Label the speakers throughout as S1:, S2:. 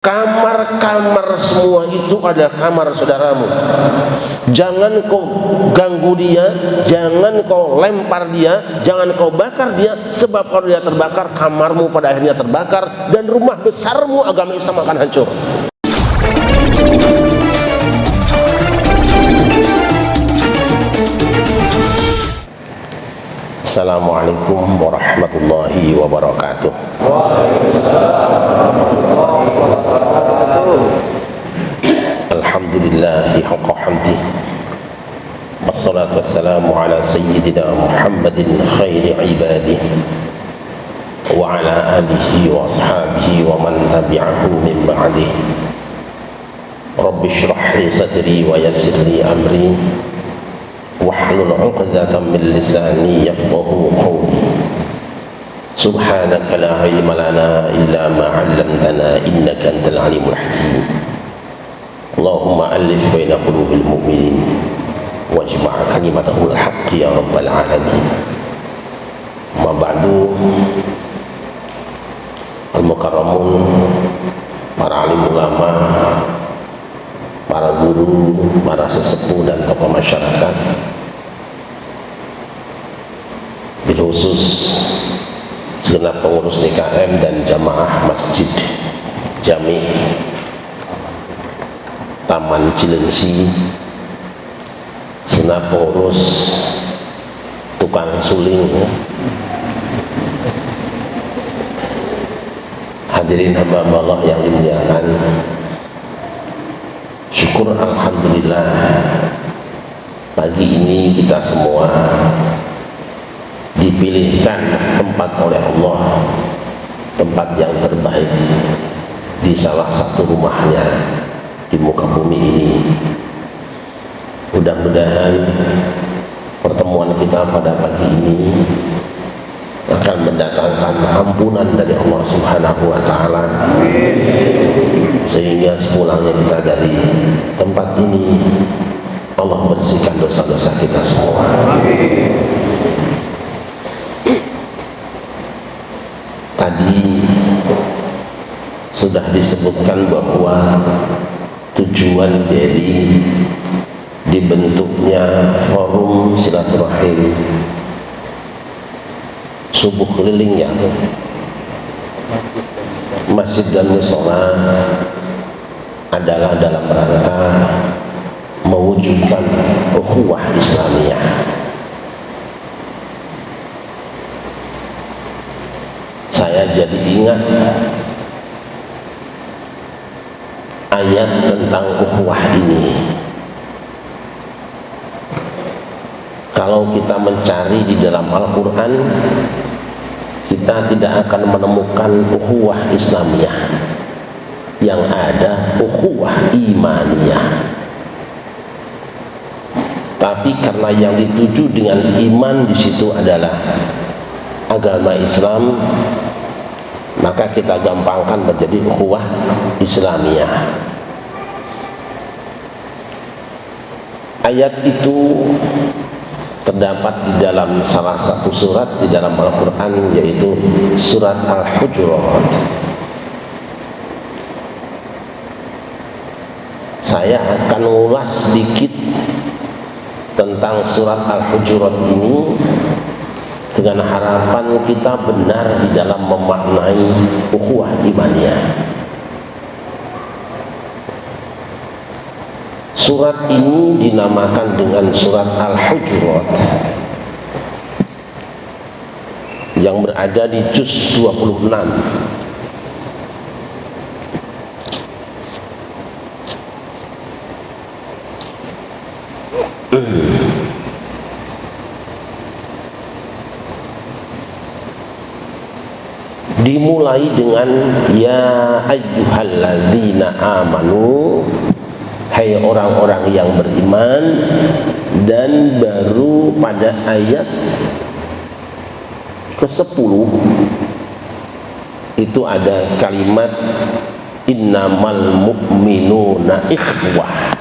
S1: Kamar-kamar semua itu adalah kamar saudaramu. Jangan kau ganggu dia, jangan kau lempar dia, jangan kau bakar dia, sebab kalau dia terbakar, kamarmu pada akhirnya terbakar dan rumah besarmu agama Islam akan hancur. Assalamualaikum warahmatullahi wabarakatuh. Alhamdulillahi haqqa hamdih, wassalatu wassalamu ala sayyidina Muhammadin khairi ibadih wa ala alihi wa ashabihi wa man tabi'ahu min ba'dih. Rabbi shrah li sadri wa yassir li amri wahlul 'uqdatam min lisani yafqahu qawli. Subhanaka la ilma lana illa ma 'allamtana innaka antal alimul hakim. Allahumma alif baina qulubil mu'minin wajma' kalimatahul haqqi ya rabbal alamin. Ma ba'du, al-mukarramun, para alim ulama, para guru, para sesepuh dan tokoh masyarakat, bil khusus segenap pengurus DKM dan jamaah Masjid Jami Taman Cilengsi, segenap pengurus tukang suling, hadirin hamba Allah yang dimuliakan. Syukur alhamdulillah, pagi ini kita semua dipilihkan tempat oleh Allah, tempat yang terbaik di salah satu rumahnya di muka bumi ini. Mudah-mudahan pertemuan kita pada pagi ini akan mendatangkan ampunan dari Allah Subhanahu wa ta'ala, sehingga sepulangnya kita dari tempat ini Allah bersihkan dosa-dosa kita semua. Tadi sudah disebutkan bahwa tujuan dari dibentuknya forum silaturahim subuh keliling ya, masjid dan mushola adalah dalam rangka mewujudkan ukhuwah Islamiyah. Saya jadi ingat ayat tentang ukhuwah ini. Kalau kita mencari di dalam Al-Quran, kita tidak akan menemukan ukhuwah Islamiyah. Yang ada ukhuwah imaniyah. Tapi karena yang dituju dengan iman di situ adalah agama Islam, maka kita gampangkan menjadi ukhuwah Islamiyah. Ayat itu terdapat di dalam salah satu surat di dalam Al-Quran, yaitu surat Al-Hujurat. Saya akan mengulas sedikit tentang surat Al-Hujurat ini dengan harapan kita benar di dalam memaknai ukhuwah imaniyah. Surat ini dinamakan dengan surat Al-Hujurat yang berada di juz 26. Dimulai dengan ya ayyuhalladzina amanu, hai orang-orang yang beriman, dan baru pada ayat ke-10 itu ada kalimat innamal mu'minuna ikhwah,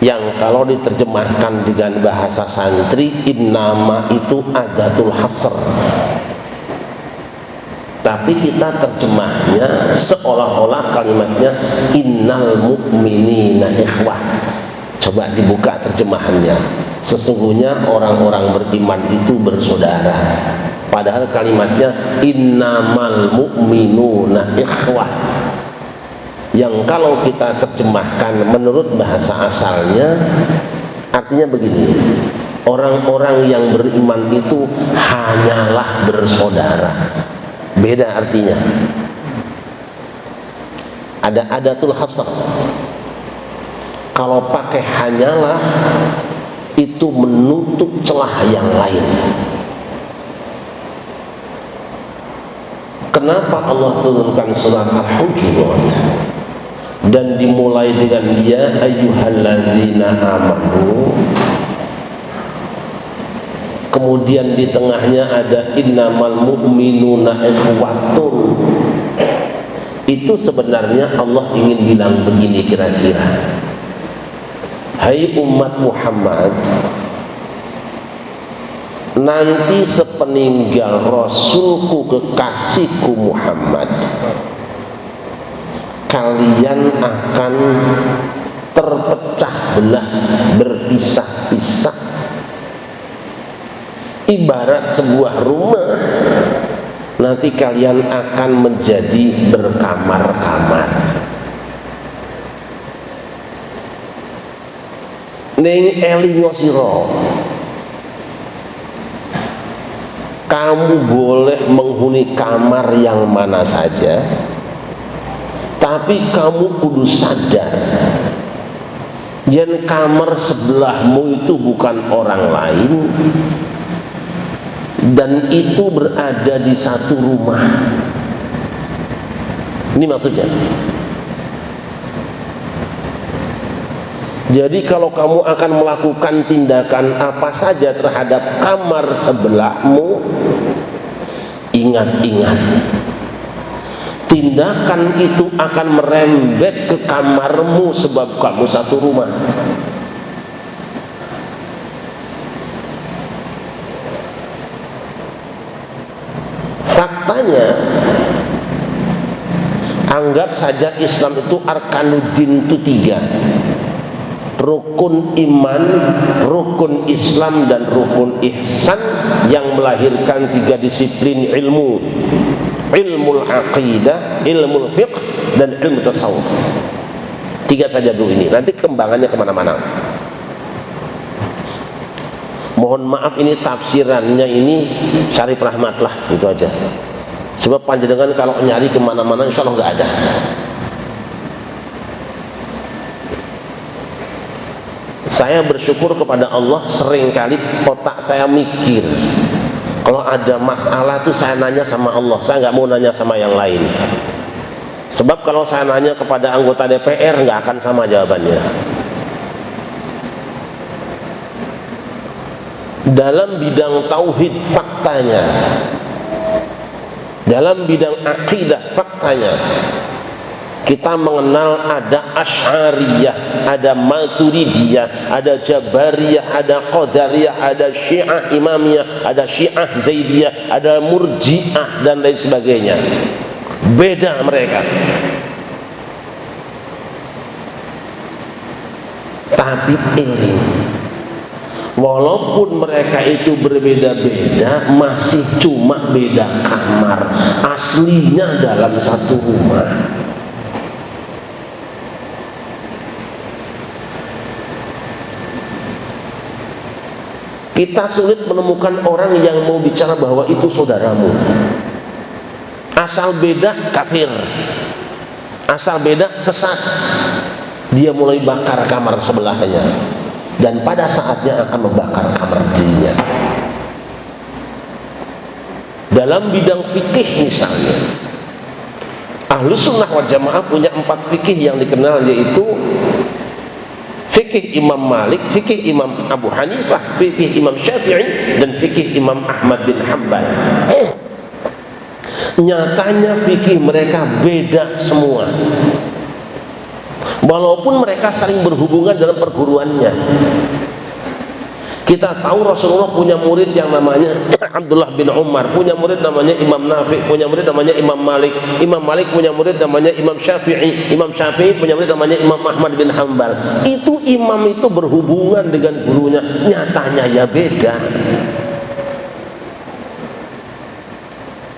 S1: yang kalau diterjemahkan dengan bahasa santri innama itu adatul hasr, tapi kita terjemahnya seolah-olah kalimatnya innal mu'minina ikhwah. Coba dibuka terjemahannya, sesungguhnya orang-orang beriman itu bersaudara, padahal kalimatnya innamal mu'minuna ikhwah, yang kalau kita terjemahkan menurut bahasa asalnya artinya begini: orang-orang yang beriman itu hanyalah bersaudara. Beda artinya, ada adatul hasr. Kalau pakai hanyalah itu menutup celah yang lain. Kenapa Allah turunkan surat Al-Hujurat dan dimulai dengan ya ayyuhalladzina amanu, kemudian di tengahnya ada innamal mu'minuna ikhwatun? Itu sebenarnya Allah ingin bilang begini kira-kira: hai umat Muhammad, nanti sepeninggal Rasulku kekasihku Muhammad, kalian akan terpecah belah, berpisah-pisah, ibarat sebuah rumah. Nanti kalian akan menjadi berkamar-kamar. Ning elingo sira, kamu boleh menghuni kamar yang mana saja, tapi kamu kudu sadar yen kamar sebelahmu itu bukan orang lain, dan itu berada di satu rumah. Ini maksudnya. Jadi kalau kamu akan melakukan tindakan apa saja terhadap kamar sebelahmu, ingat-ingat, tindakan itu akan merembet ke kamarmu sebab kamu satu rumah. Faktanya, anggap saja Islam itu arkanuddin itu 3: rukun iman, rukun Islam, dan rukun ihsan, yang melahirkan 3 disiplin ilmu: ilmul aqidah, ilmul fiqh, dan ilmu tasawuf. 3 saja dulu ini, nanti kembangannya kemana-mana. Mohon maaf ini tafsirannya ini Syarif Rahmat lah, itu aja. Sebab panjenengan kalau nyari kemana-mana insya Allah nggak ada. Saya bersyukur kepada Allah, seringkali otak saya mikir. Kalau ada masalah tuh saya nanya sama Allah, saya nggak mau nanya sama yang lain. Sebab kalau saya nanya kepada anggota DPR nggak akan sama jawabannya. Dalam bidang tauhid faktanya, dalam bidang akidah faktanya, kita mengenal ada Asy'ariyah, ada Maturidiyah, ada Jabariyah, ada Qadariyah, ada Syiah Imamiyah, ada Syiah Zaidiyah, ada Murji'ah, dan lain sebagainya. Beda mereka. Tapi ini, walaupun mereka itu berbeda-beda, masih cuma beda kamar, aslinya dalam satu rumah. Kita sulit menemukan orang yang mau bicara bahwa itu saudaramu. Asal beda kafir, asal beda sesat. Dia mulai bakar kamar sebelahnya, dan pada saatnya akan membakar kamar dirinya. Dalam bidang fikih misalnya, Ahlus Sunnah wal Jamaah punya 4 fikih yang dikenal, yaitu fikih Imam Malik, fikih Imam Abu Hanifah, fikih Imam Syafi'i, dan fikih Imam Ahmad bin Hanbal. Nyatanya fikih mereka beda semua, walaupun mereka saling berhubungan dalam perguruannya. Kita tahu Rasulullah punya murid yang namanya Abdullah bin Umar, punya murid namanya Imam Nafi, punya murid namanya Imam Malik, Imam Malik punya murid namanya Imam Syafi'i, Imam Syafi'i punya murid namanya Imam Ahmad bin Hambal. Itu imam itu berhubungan dengan gurunya, nyatanya ya beda.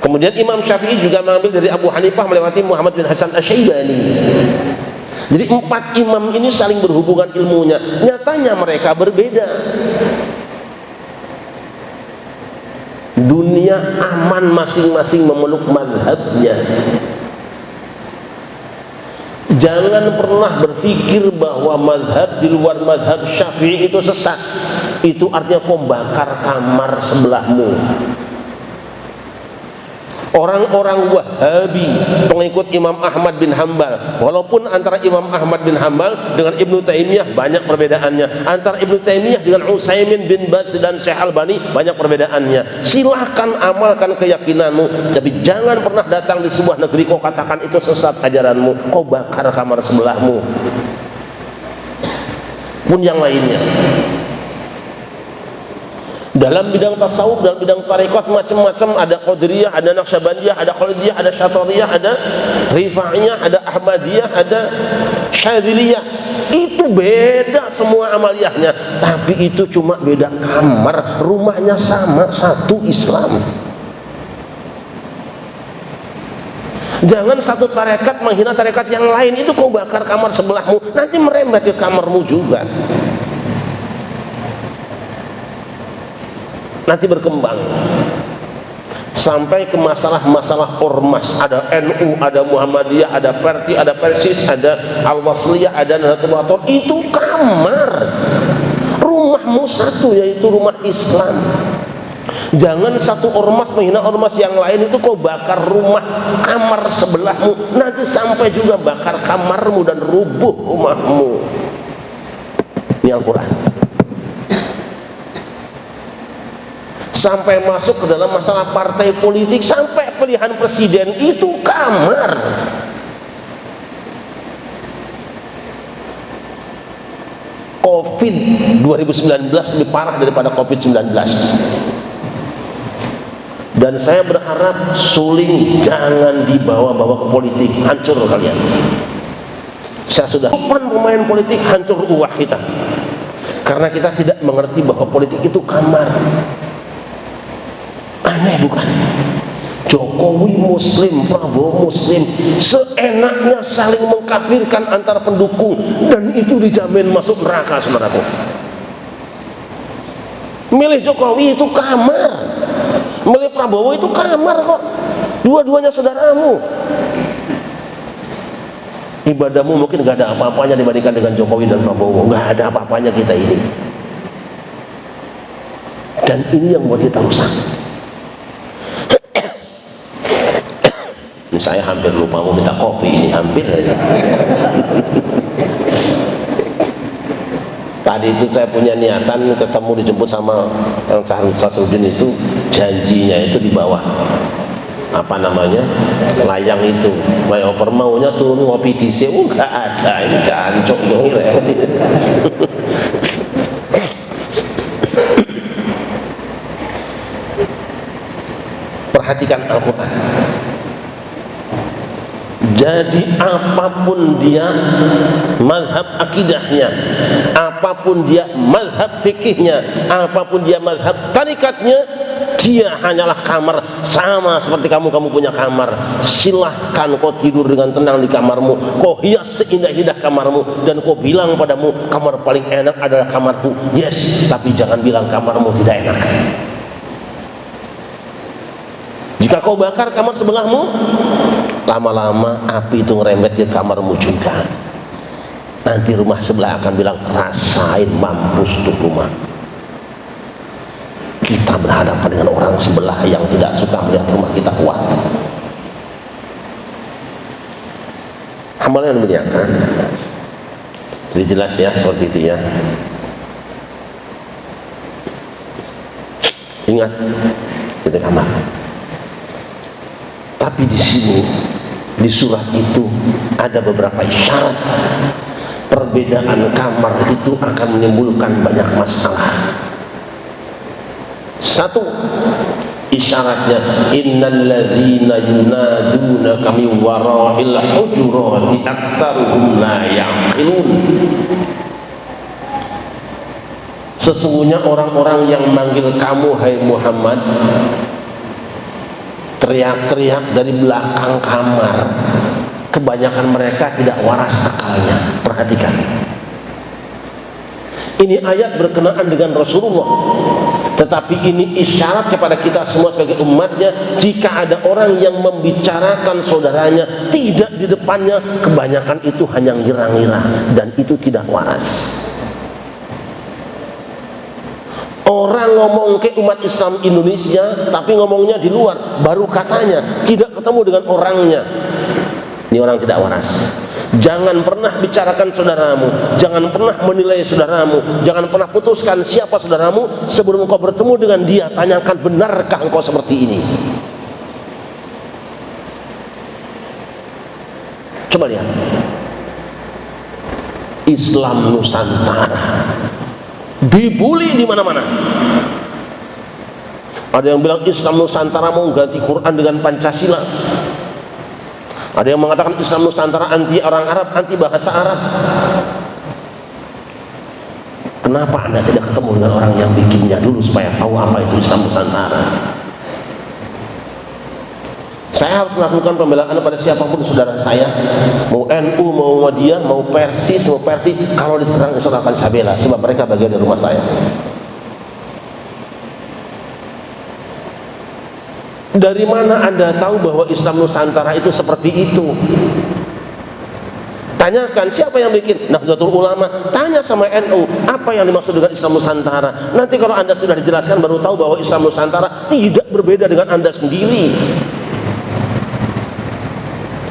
S1: Kemudian Imam Syafi'i juga mengambil dari Abu Hanifah melewati Muhammad bin Hasan Asy-Syaibani. Jadi 4 imam ini saling berhubungan ilmunya, nyatanya mereka berbeda. Dunia aman masing-masing memeluk mazhabnya. Jangan pernah berpikir bahwa mazhab di luar mazhab Syafi'i itu sesat. Itu artinya kau bakar kamar sebelahmu. Orang-orang Wahabi pengikut Imam Ahmad bin Hambal, walaupun antara Imam Ahmad bin Hambal dengan Ibnu Taimiyah banyak perbedaannya, antara Ibnu Taimiyah dengan Utsaimin bin Baz dan Syekh Albani banyak perbedaannya. Silahkan amalkan keyakinanmu, tapi jangan pernah datang di sebuah negeri kau katakan itu sesat ajaranmu, kau bakar kamar sebelahmu. Pun yang lainnya. Dalam bidang tasawuf, dalam bidang tarekat macam-macam, ada Qadiriyah, ada Naqsyabandiyah, ada Khalidiyah, ada Syatariyah, ada Rifa'iyah, ada Ahmadiyah, ada Syadziliyah. Itu beda semua amaliyahnya, tapi itu cuma beda kamar, rumahnya sama, satu Islam. Jangan satu tarekat menghina tarekat yang lain, itu kau bakar kamar sebelahmu, nanti merembet ke kamarmu juga. Nanti berkembang sampai ke masalah-masalah ormas. Ada NU, ada Muhammadiyah, ada Perti, ada Persis, ada Al-Wasliyah, ada Nahdlatul Ulama. Itu kamar, rumahmu satu, yaitu rumah Islam. Jangan satu ormas menghina ormas yang lain, itu kau bakar rumah kamar sebelahmu, nanti sampai juga bakar kamarmu dan rubuh rumahmu. Ini Al-Quran. Sampai masuk ke dalam masalah partai politik, sampai pilihan presiden, itu kamar. Covid 2019 lebih parah daripada Covid 19. Dan saya berharap suling jangan dibawa-bawa ke politik, hancur kalian. Saya sudah pemain politik, hancur uwah kita, karena kita tidak mengerti bahwa politik itu kamar. Aneh bukan? Jokowi Muslim, Prabowo Muslim, seenaknya saling mengkafirkan antara pendukung, dan itu dijamin masuk neraka, saudaraku. Milih Jokowi itu kamar, milih Prabowo itu kamar kok. Dua-duanya saudaramu. Ibadahmu mungkin gak ada apa-apanya dibandingkan dengan Jokowi dan Prabowo, gak ada apa-apanya kita ini. Dan ini yang buat kita rusak. Saya hampir lupa mau minta kopi, ini hampir aja. Tadi itu saya punya niatan ketemu, dijemput sama yang Syahrul Sasudin, itu janjinya itu di bawah apa namanya, layang itu flyover, maunya turun ngopi di sini, nggak ada, ini gancok dong. Perhatikan Al-Quran. Jadi apapun dia mazhab akidahnya, apapun dia mazhab fikihnya, apapun dia mazhab tarikatnya, dia hanyalah kamar, sama seperti kamu punya kamar. Silahkan kau tidur dengan tenang di kamarmu, kau hias seindah-indah kamarmu, dan kau bilang padamu, kamar paling enak adalah kamarku. Yes, tapi jangan bilang kamarmu tidak enak. Jika kau bakar kamar sebelahmu, lama-lama api itu ngerembet ke kamarmu juga. Nanti rumah sebelah akan bilang, rasain mampus tuh rumah. Kita berhadapan dengan orang sebelah yang tidak suka melihat rumah kita kuat. Hamba yang dimuliakan, jadi jelas ya seperti itu ya. Ingat, itu kamar. Tapi di sini, di surat itu ada beberapa isyarat. Perbedaan kamar itu akan menimbulkan banyak masalah. Satu isyaratnya, innalladzina yunadunaka min wara'il hujurati aktsaruhum la ya'qilun. Sesungguhnya orang-orang yang manggil kamu hai Muhammad, teriak-teriak dari belakang kamar, kebanyakan mereka tidak waras akalnya. Perhatikan, ini ayat berkenaan dengan Rasulullah, tetapi ini isyarat kepada kita semua sebagai umatnya. Jika ada orang yang membicarakan saudaranya tidak di depannya, kebanyakan itu hanya ngira-ngira dan itu tidak waras. Orang ngomong ke umat Islam Indonesia tapi ngomongnya di luar, baru katanya, tidak ketemu dengan orangnya. Ini orang tidak waras. Jangan pernah bicarakan saudaramu, jangan pernah menilai saudaramu, jangan pernah putuskan siapa saudaramu sebelum engkau bertemu dengan dia. Tanyakan, benarkah engkau seperti ini? Coba lihat Islam Nusantara dibully di mana-mana. Ada yang bilang Islam Nusantara mau ganti Quran dengan Pancasila. Ada yang mengatakan Islam Nusantara anti orang Arab, anti bahasa Arab. Kenapa Anda tidak ketemu dengan orang yang bikinnya dulu supaya tahu apa itu Islam Nusantara? Saya harus melakukan pembelaan pada siapapun saudara saya, mau NU, mau Muhammadiyah, mau Persis, mau Perti. Kalau diserang, insya Allah akan saya bela, sebab mereka bagian dari rumah saya. Dari mana Anda tahu bahwa Islam Nusantara itu seperti itu? Tanyakan siapa yang bikin. Nahdlatul Ulama, tanya sama NU apa yang dimaksud dengan Islam Nusantara. Nanti kalau Anda sudah dijelaskan baru tahu bahwa Islam Nusantara tidak berbeda dengan Anda sendiri,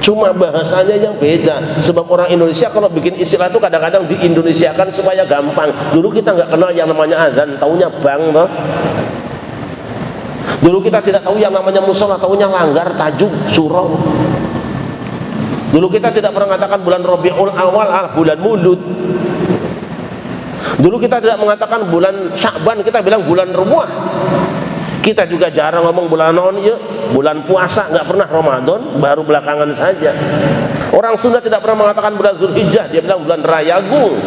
S1: cuma bahasanya yang beda. Sebab orang Indonesia kalau bikin istilah itu kadang-kadang di-Indonesiakan supaya gampang. Dulu kita nggak kenal yang namanya azan, taunya bang toh. Dulu kita tidak tahu yang namanya musola, taunya langgar, tajuk, surau. Dulu kita tidak pernah mengatakan bulan Rabiul Awal, bulan Mulud. Dulu kita tidak mengatakan bulan Sya'ban, kita bilang bulan Rubuah. Kita juga jarang ngomong bulan non, ya, bulan puasa, nggak pernah Ramadan, baru belakangan saja. Orang Sunda tidak pernah mengatakan bulan Zulhijjah, dia bilang bulan Rayagung.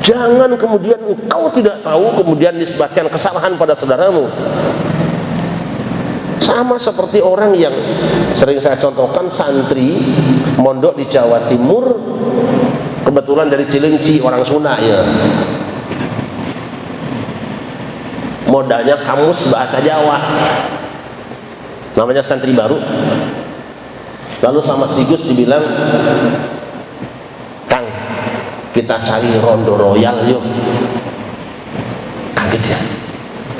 S1: Jangan kemudian engkau tidak tahu kemudian nisbatkan kesalahan pada saudaramu. Sama seperti orang yang sering saya contohkan, santri mondok di Jawa Timur, kebetulan dari Cilengsi, orang Sunda ya. Modalnya kamus bahasa Jawa, namanya santri baru. Lalu sama si Gus dibilang, Kang, kita cari rondo royal yuk. Kaget dia,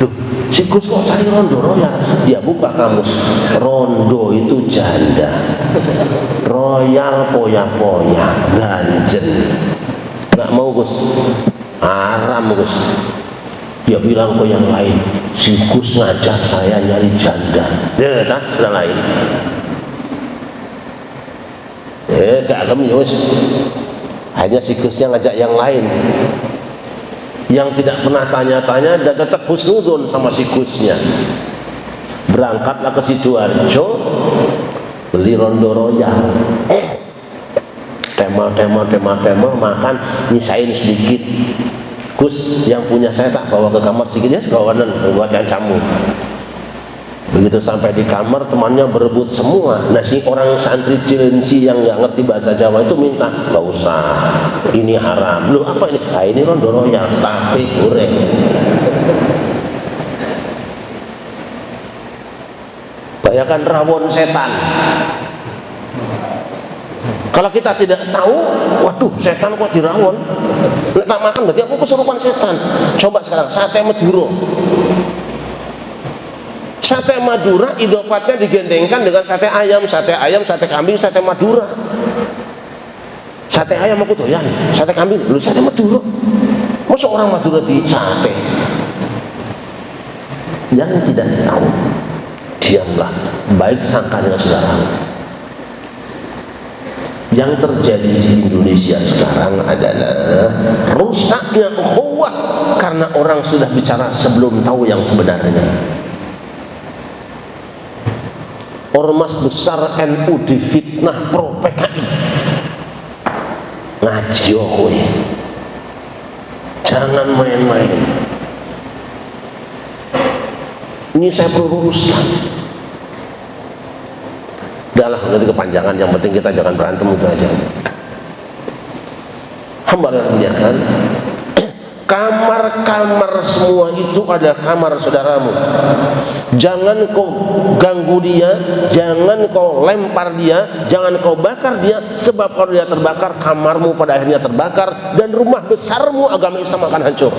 S1: loh si Gus kok cari rondo royal? Dia buka kamus, rondo itu janda, royal poya-poya, ganjen. Nggak mau Gus, haram Gus. Dia bilang ke yang lain, si Gus ngajak saya nyari janda. Dia kata sudah lain. Kealem Yus. Hanya si Gusnya ngajak yang lain, yang tidak pernah tanya-tanya dan tetap husnudon sama si Gusnya. Berangkatlah ke Sidoarjo, beli rondo royal. Tema makan, nyisain sedikit. Gus, yang punya saya tak bawa ke kamar sedikit ya, sekawanan buat yang camu. Begitu sampai di kamar, temannya berebut semua. Nah si orang santri Cilengsi yang nggak ngerti bahasa Jawa itu minta, nggak usah, ini haram. Lu apa ini? Ah ini rondo royal, tape goreng. Bayangkan rawon setan. Kalau kita tidak tahu, waduh setan kok dirawon, nggak tak makan berarti aku kesurupan setan. Coba sekarang sate Madura. Sate Madura idopatnya digandengkan dengan sate ayam, sate kambing, sate Madura. Sate ayam aku doyan, sate kambing, lu sate Madura. Masa orang Madura di sate? Yang tidak tahu, diamlah, baik sangka dengan saudara. Yang terjadi di Indonesia sekarang adalah rusaknya ukhuwah karena orang sudah bicara sebelum tahu yang sebenarnya. Ormas besar NU difitnah pro PKI. Ngaji kowe. Jangan main-main. Ini saya perlu luruskan. Udahlah, nanti kepanjangan, yang penting kita jangan berantem, itu aja. Hamba kan, kamar-kamar semua itu adalah kamar saudaramu. Jangan kau ganggu dia, jangan kau lempar dia, jangan kau bakar dia, sebab kalau dia terbakar, kamarmu pada akhirnya terbakar dan rumah besarmu agama Islam akan hancur.